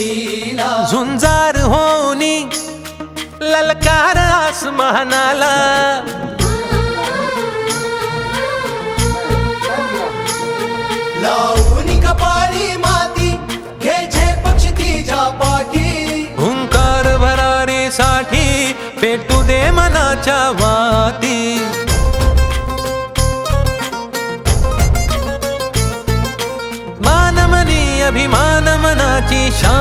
लीला झुंजार होनी ललकार आसमानाला लावून कपाळी माती घे झेप तिच्या पाठी हुंकार भरारीसाठी पेटू दे मनाच्या वाती मानमनी अभिमान मनाची शान